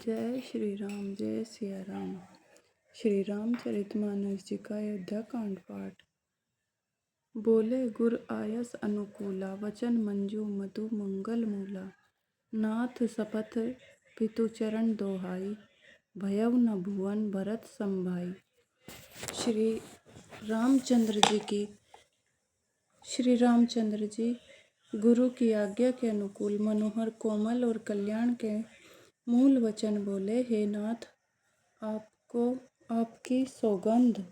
जय श्री राम, जय सिया राम। श्री रामचरितमानस जी का अयोध्या कांड पाठ। बोले गुर आयस अनुकूला, वचन मंजू मधु मंगल मूला। नाथ सपथ पितु चरण दोहाई, भयउ न भुवन भरत संभाई। श्री रामचंद्र जी गुरु की आज्ञा के अनुकूल मनोहर कोमल और कल्याण के मूल वचन बोले। हे नाथ, आपको आपकी सौगंध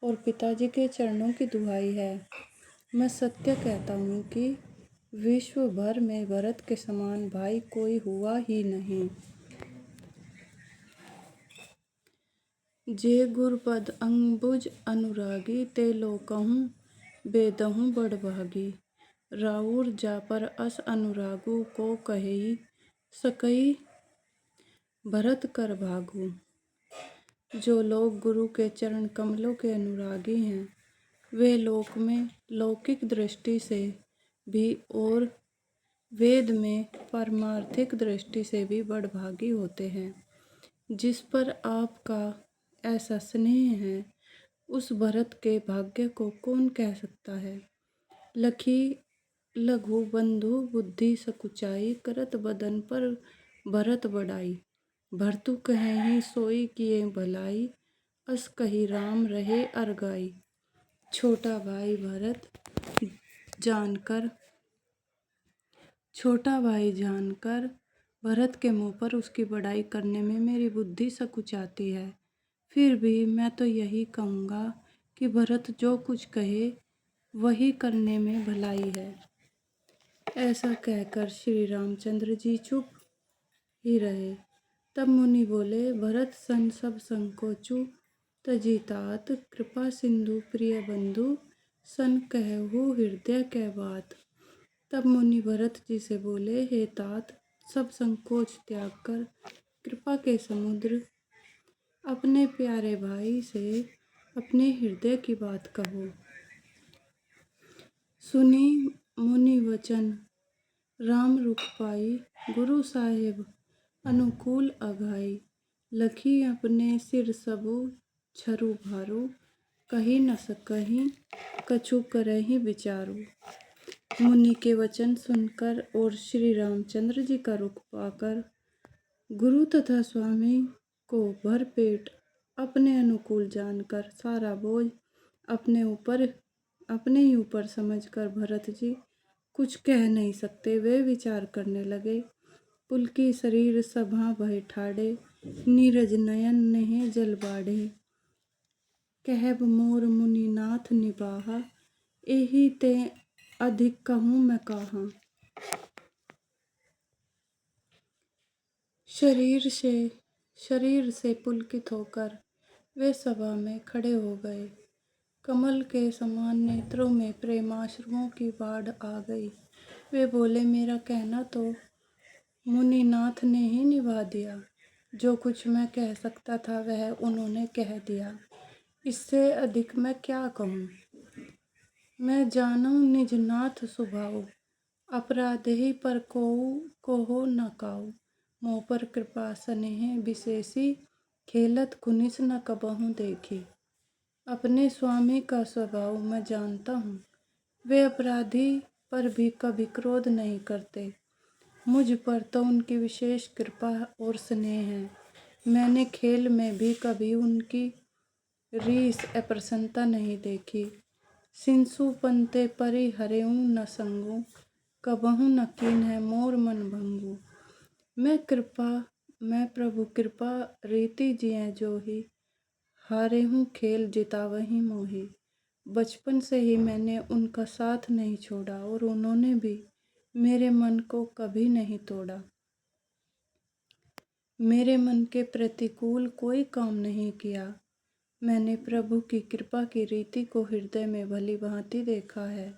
और पिताजी के चरणों की दुहाई है। मैं सत्य कहता हूँ कि विश्व भर में भरत के समान भाई कोई हुआ ही नहीं। जे गुरपद अंबुज अनुरागी, ते लोकहूँ बेदहूँ बड़भागी। राउर जा पर अस अनुरागु, को कही सकई भरत कर भागु। जो लोग गुरु के चरण कमलों के अनुरागी हैं, वे लोक में लौकिक दृष्टि से भी और वेद में पारमार्थिक दृष्टि से भी बड़भागी होते हैं। जिस पर आपका ऐसा स्नेह है, उस भरत के भाग्य को कौन कह सकता है। लखी लघु बंधु बुद्धि सकुचाई, करत बदन पर भरत बड़ाई। भरतु कहेहि सोई किए भलाई, अस कही राम रहे अरगाई। छोटा भाई जानकर भरत के मुंह पर उसकी बड़ाई करने में मेरी बुद्धि सकुचाती है। फिर भी मैं तो यही कहूँगा कि भरत जो कुछ कहे वही करने में भलाई है। ऐसा कहकर श्री रामचंद्र जी चुप ही रहे। तब मुनि बोले, भरत सन सब संकोचु तजी तात, कृपा सिंधु प्रिय बंधु सन कहु हृदय कै बात। तब मुनि भरत जी से बोले, हे तात, सब संकोच त्याग कर कृपा के समुद्र अपने प्यारे भाई से अपने हृदय की बात कहो। सुनी मुनि वचन राम रुख पाई, गुरु साहेब अनुकूल अघाई। लखी अपने सिर सबु छरु भारू, कही न सकहि कछु करहि विचारू। मुनि के वचन सुनकर और श्री रामचंद्र जी का रुख पाकर गुरु तथा स्वामी को भरपेट अपने अनुकूल जानकर सारा बोझ अपने ही ऊपर समझकर भरत जी कुछ कह नहीं सकते। वे विचार करने लगे। पुलकी शरीर सभा भय ठाड़े, नीरज नयन नेह जल बाढ़े। कहब मोर मुनि नाथ निबाहा, एहि ते अधिक कहूँ मैं काहा। शरीर से पुलकित होकर वे सभा में खड़े हो गए। कमल के समान नेत्रों में प्रेमाश्रुओं की बाढ़ आ गई। वे बोले, मेरा कहना तो मुनिनाथ ने ही निभा दिया। जो कुछ मैं कह सकता था वह उन्होंने कह दिया। इससे अधिक मैं क्या कहूँ। मैं जानूं निज नाथ स्वभाव, अपराधहि पर कोहो न काऊ। मोह पर कृपा स्नेह विशेषी, खेलत कुनिस न कबहु देखी। अपने स्वामी का स्वभाव मैं जानता हूँ। वे अपराधी पर भी कभी क्रोध नहीं करते। मुझ पर तो उनकी विशेष कृपा और स्नेह है। मैंने खेल में भी कभी उनकी रीस अप्रसन्नता नहीं देखी। सिंसु पंते परि हरेऊ न संगु, कबहु न कीन्ह मोर मन भंगु। मैं प्रभु कृपा रीति जिये जोही, हारे हूँ खेल जितावही मोही। बचपन से ही मैंने उनका साथ नहीं छोड़ा और उन्होंने भी मेरे मन को कभी नहीं तोड़ा। मेरे मन के प्रतिकूल कोई काम नहीं किया। मैंने प्रभु की कृपा की रीति को हृदय में भली भांति देखा है,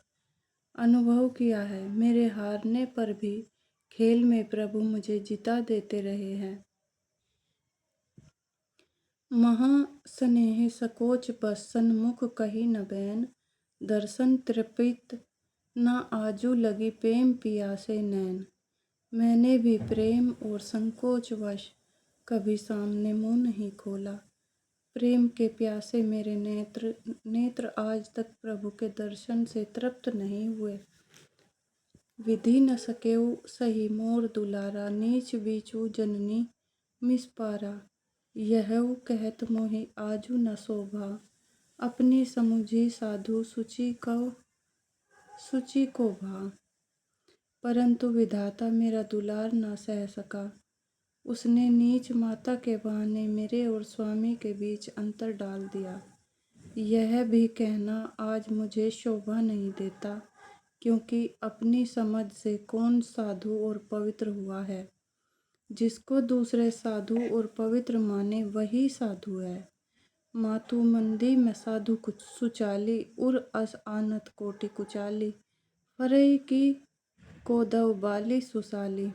अनुभव किया है। मेरे हारने पर भी खेल में प्रभु मुझे जिता देते रहे हैं। महा स्नेह सकोच बस सन्मुख कही न बैन, दर्शन तृपित न आजू लगी प्रेम पियासे नैन। मैंने भी प्रेम और संकोच वश कभी सामने मुंह नहीं खोला। प्रेम के प्यासे मेरे नेत्र नेत्र आज तक प्रभु के दर्शन से तृप्त नहीं हुए। विधि न सकेऊ सही मोर दुलारा, नीच बीचू जननी मिस पारा। यहू कहत मोहि आजू न शोभा, अपनी समुझी साधु सूची को भा। परंतु विधाता मेरा दुलार न सह सका। उसने नीच माता के बहाने मेरे और स्वामी के बीच अंतर डाल दिया। यह भी कहना आज मुझे शोभा नहीं देता, क्योंकि अपनी समझ से कौन साधु और पवित्र हुआ है। जिसको दूसरे साधु और पवित्र माने वही साधु है। मातु मंदी में साधु कुछ सुचाली, उर अस आनत कोटि कुचाली। फरई की कोदव बाली सुसाली,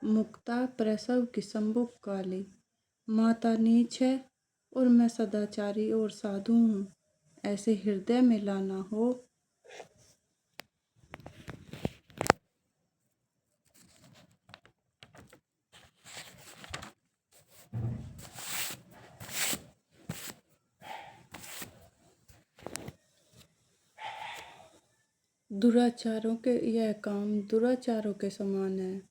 मुक्ता प्रसव की संभुक काली। माता नीच है और मैं सदाचारी और साधु हूँ, ऐसे हृदय में लाना हो। दुराचारों के यह काम दुराचारों के समान है।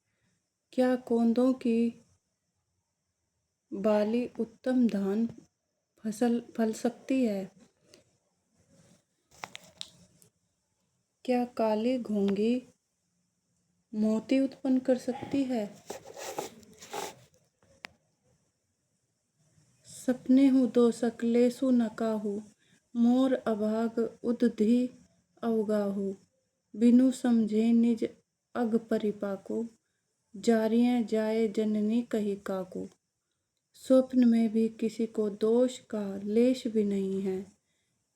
क्या कोंदों की बाली उत्तम धान फल सकती है? क्या काली घोंगी मोती उत्पन्न कर सकती है? सपने हूँ दो सकलेसु न काहू, मोर अभाग उदधि अवगाहू। बिनु समझे निज अग परिपाको, जारियां जाए जननी कही काकू। स्वप्न में भी किसी को दोष का लेश भी नहीं है।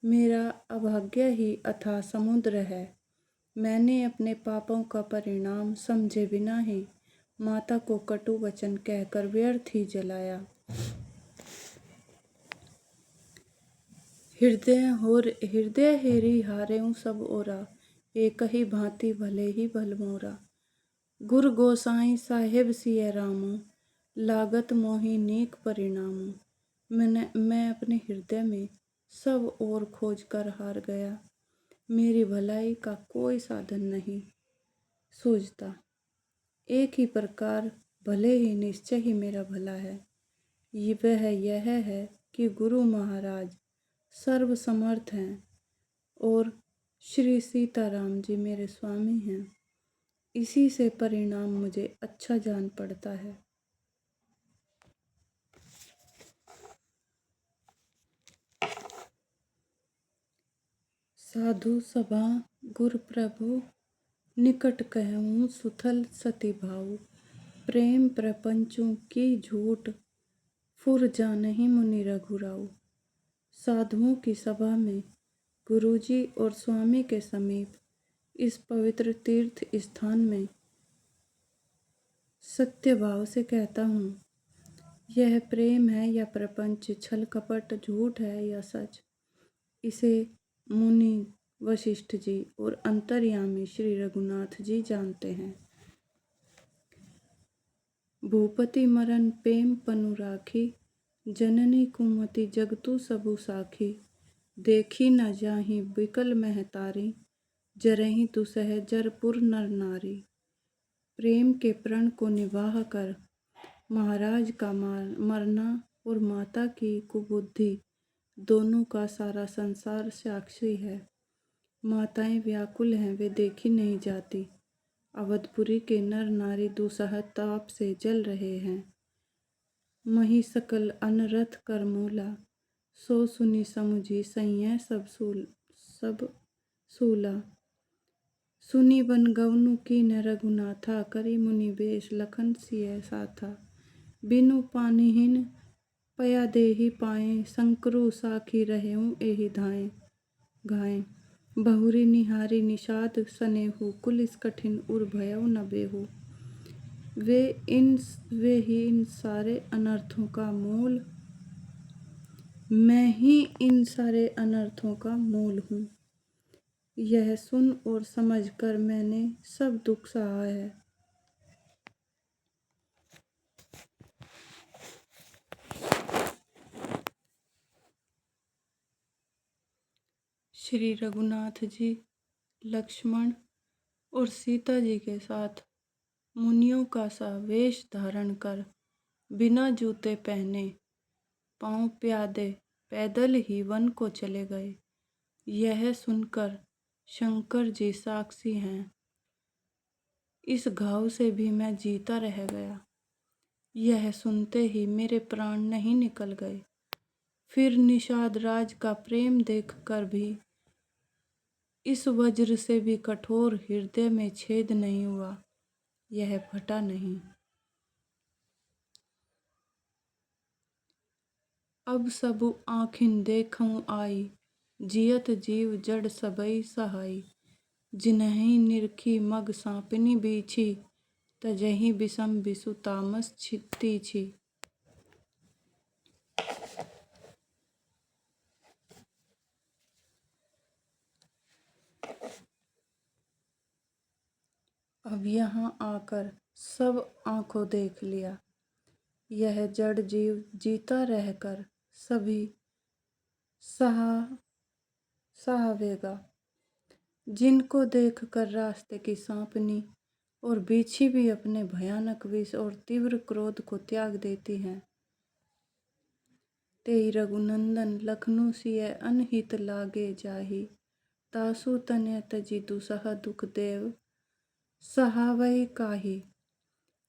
मेरा अभाग्य ही अथाह समुद्र है। मैंने अपने पापों का परिणाम समझे बिना ही माता को कटु वचन कहकर व्यर्थ ही जलाया। हृदय हेरी हारेऊ सब ओरा, एक ही भांति भले ही भल मोरा। गुरु गोसाई साहेब सिय रामू, लागत मोहि नीक परिणामू। मैं अपने हृदय में सब ओर खोज कर हार गया। मेरी भलाई का कोई साधन नहीं सूझता। एक ही प्रकार भले ही निश्चय ही मेरा भला है। वह यह है कि गुरु महाराज सर्व समर्थ हैं और श्री सीताराम जी मेरे स्वामी हैं। इसी से परिणाम मुझे अच्छा जान पड़ता है। साधु सभा गुरु प्रभु, निकट कहूँ सुथल सती भाऊ। प्रेम प्रपंचों की झूठ, फुर जानहि मुनि रघुराऊ। साधुओं की सभा में गुरुजी और स्वामी के समीप इस पवित्र तीर्थ स्थान में सत्य भाव से कहता हूँ, यह प्रेम है या प्रपंच, छल कपट, झूठ है या सच, इसे मुनि वशिष्ठ जी और अंतर्यामी श्री रघुनाथ जी जानते हैं। भूपति मरन प्रेम पनु राखी, जननी कुमति जगतु सबु साखी। देखी न जाहि बिकल महतारी, जरहि दुसह जरपुर नर नारी। प्रेम के प्रण को निभाह कर महाराज का मरना और माता की कुबुद्धि दोनों का सारा संसार साक्षी है। माताएं व्याकुल हैं, वे देखी नहीं जाती। अवधपुरी के नर नारी दुसह ताप से जल रहे हैं। मही सकल अनरथ कर मूला, सो सुनी समुझी सैय्य सब सूला। सुनी बन गवनु की न रघुनाथा, करी मुनि बेश लखन सिय साथा। बिनु पानिहीन पया देहि पाए, शंकरु साखी रहेऊ एहि धाए घाए। बहुरी निहारी निषाद सनेहु, कुलिस कठिन उर भयउ न बेहू। वे ही इन सारे अनर्थों का मूल, मैं ही इन सारे अनर्थों का मूल हूँ। यह सुन और समझ कर मैंने सब दुख सहा है। श्री रघुनाथ जी लक्ष्मण और सीता जी के साथ मुनियों का सा वेश धारण कर बिना जूते पहने पांव प्यादे पैदल ही वन को चले गए। यह सुनकर शंकर जी साक्षी हैं, इस घाव से भी मैं जीता रह गया। यह सुनते ही मेरे प्राण नहीं निकल गए। फिर निषाद राज का प्रेम देखकर भी इस वज्र से भी कठोर हृदय में छेद नहीं हुआ, यह फटा नहीं। अब सबु आँखिन देखऊं आई, जियत जीव जड़ सबई सहाई। जिन्हि निरखी मग सांपनी बीछी, तजहि विषम विषु तामस तीछी। अब यहाँ आकर सब आंखों देख लिया, यह जड़ जीव जीता रहकर सभी सहावेगा। जिनको देखकर रास्ते की सांपनी और बीछी भी अपने भयानक विष और तीव्र क्रोध को त्याग देती हैं। तेई रघुनंदन लखनऊ सिय अनहित लागे जाहि, तासु तनय तजि दुसह दुख देव सहावै काहि।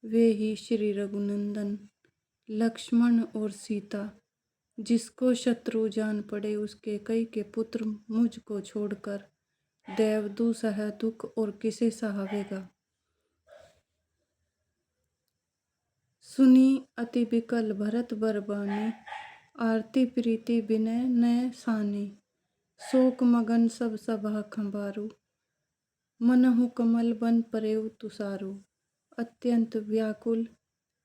वे ही श्री रघुनंदन लक्ष्मण और सीता, जिसको शत्रु जान पड़े उसके कई के पुत्र मुझको छोड़कर देव दुसह दुख और किसे सहावेगा। सुनी अति विकल भरत बरबानी, आरती प्रीति विनय नय सानी। शोक मगन सब सभा खंबारू, मनहु कमल बन परेउ तुषारू। अत्यंत व्याकुल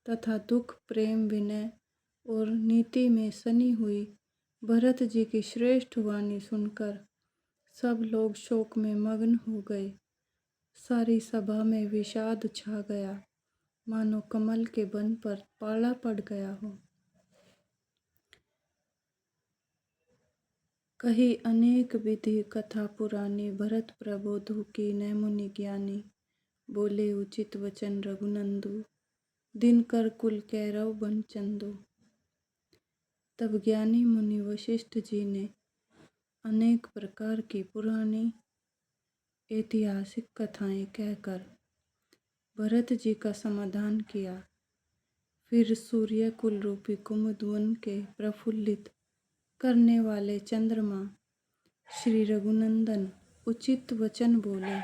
तथा दुख प्रेम विनय और नीति में सनी हुई भरत जी की श्रेष्ठ वाणी सुनकर सब लोग शोक में मग्न हो गए। सारी सभा में विषाद छा गया, मानो कमल के वन पर पाला पड़ गया हो। कही अनेक विधि कथा पुरानी, भरत प्रबोधु कीन्ह मुनि ज्ञानी। बोले उचित वचन रघुनंदु, दिनकर कुल कैरव बन चंदु। तब ज्ञानी मुनि वशिष्ठ जी ने अनेक प्रकार की पुरानी ऐतिहासिक कथाएं कहकर भरत जी का समाधान किया। फिर सूर्य कुल रूपी कुमुदवन के प्रफुल्लित करने वाले चंद्रमा श्री रघुनंदन उचित वचन बोले।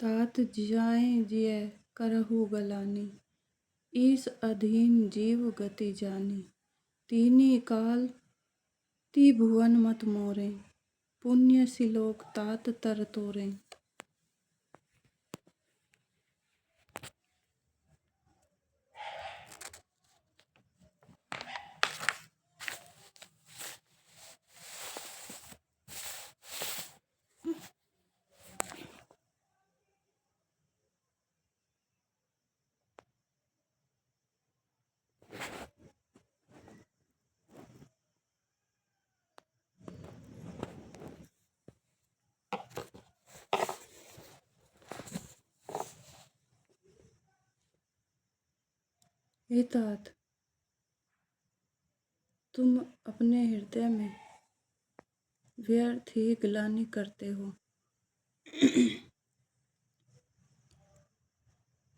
तात जाए जिय करहु गलानी, ईस अधीन जीव गति जानी। तीनी काल ती भुवन मत मोरे, पुण्य सिलोक तात तर तोरे। हे तात, तुम अपने हृदय में व्यर्थ ही ग्लानि करते हो।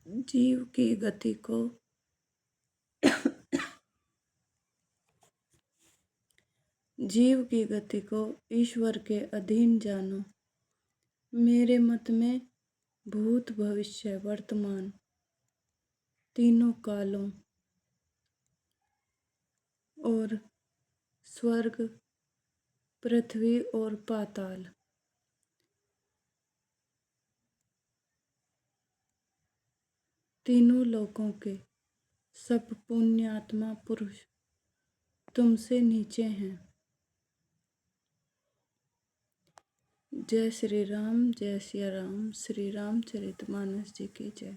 जीव की गति को ईश्वर के अधीन जानो। मेरे मत में भूत भविष्य वर्तमान तीनों कालों और स्वर्ग पृथ्वी और पाताल तीनों लोकों के सब पुण्यात्मा पुरुष तुमसे नीचे हैं। जय श्री राम, जय सिया राम। श्री रामचरितमानस जी की जय।